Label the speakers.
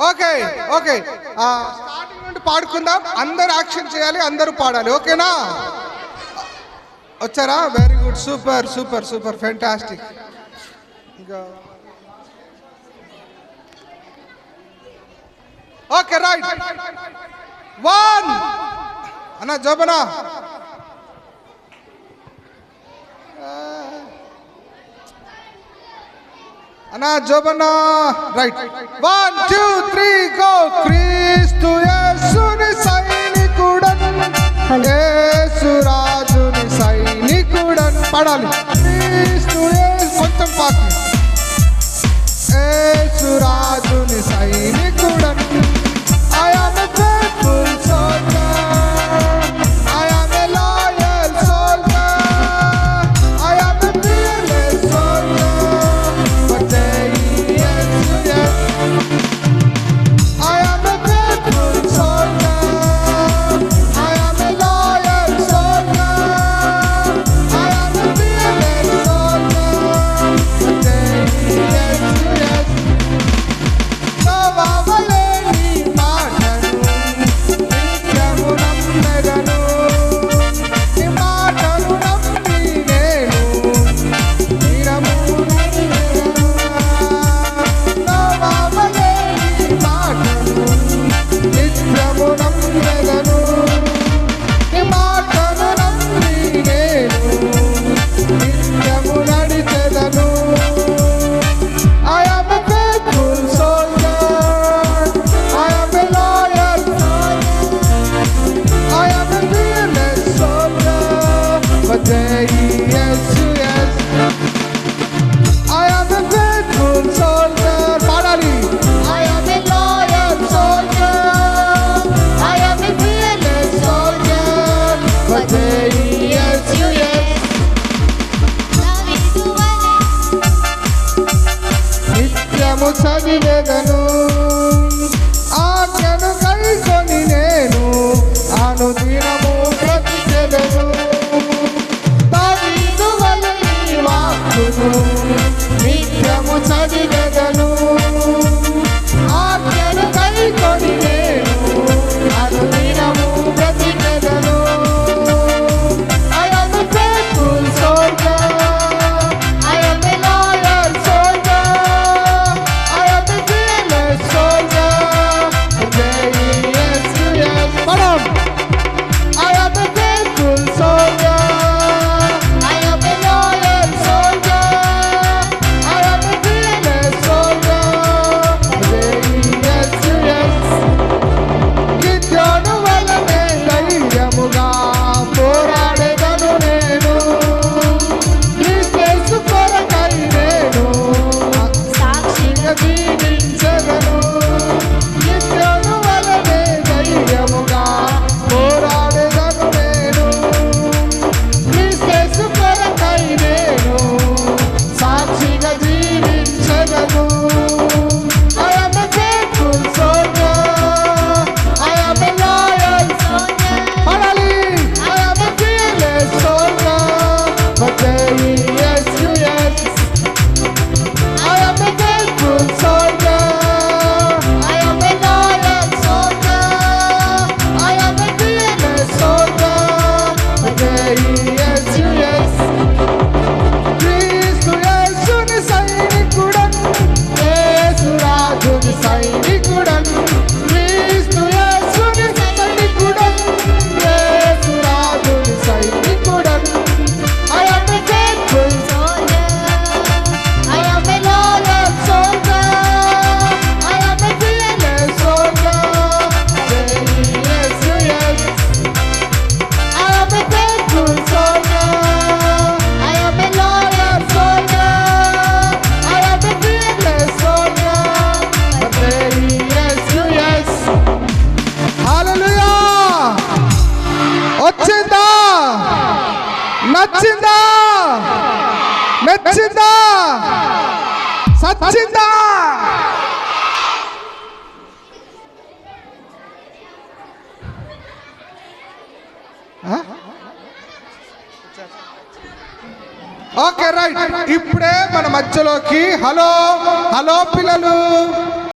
Speaker 1: Okay okay starting నుండి పాడుకుందాం. అందరు యాక్షన్ చేయాలి, అందరూ పాడాలి. ఓకేనా? వచ్చారా? Very good, super super super, fantastic. ఇంకా ఓకే రైట్. 1 అన్న జోబనా అన్నా జోబన్నా రైట్. 1 2 3 గో. క్రీస్తు యేసుని సైనికుడన్, యేసు రాజుని సైనికుడన్ పాడాలి. క్రీస్తు యేసు కొంచెం పాకి. యేసు రాజుని సైనికుడన్. I am a faithful soldier, I am a loyal soldier, I am a fearless soldier. చదివేదను ఆజ్ఞను కైకొని నేను అనుదినము బ్రతికెదను. దావీదు వలె నీ వాక్కును నిత్యము చదివేదను. ఆజ్ఞను కైకొని నేను అనుదినము బ్రతికెదను. I am a faithful soldier, I am a loyal soldier, I am a fearless soldier. Yes, yes, madam. I am a faithful soldier, I am a loyal soldier, I am a fearless soldier. Yes, yes. గిద్యోను వలనే ధైర్యముగా పోరాడెదను నేను. క్రీస్తు కొరకై నేను సాక్షిగా జీవించెదను. గిద్యోను వలనే ధైర్యముగా పోరాడెదను నేను. క్రీస్తు కొరకై నేను సాక్షిగా జీవించెదను. I am a faithful soldier, I am a loyal soldier, finally I am a fearless soldier. But yes, yes, I am a faithful soldier, I am a loyal soldier, I am a fearless soldier. But yes, yes. క్రీస్తు యేసుని సైనికుడన్, యేసు రాజుని సైనికుడన్. క్రీస్తు యేసుని సైనికుడన్, యేసు రాజుని సైనికుడన్. I am a faithful soldier, I am a loyal soldier, I am a fearless soldier. Yes, yes. I am a faithful soldier, I am a loyal soldier, I am a fearless soldier. Yes, yes. Hallelujah. వచ్చిందా? నచ్చిందా? మెచ్చిందా? సచ్చిందా? Okay right. ఇప్పుడే మన మధ్యలోకి hello hello పిల్లలు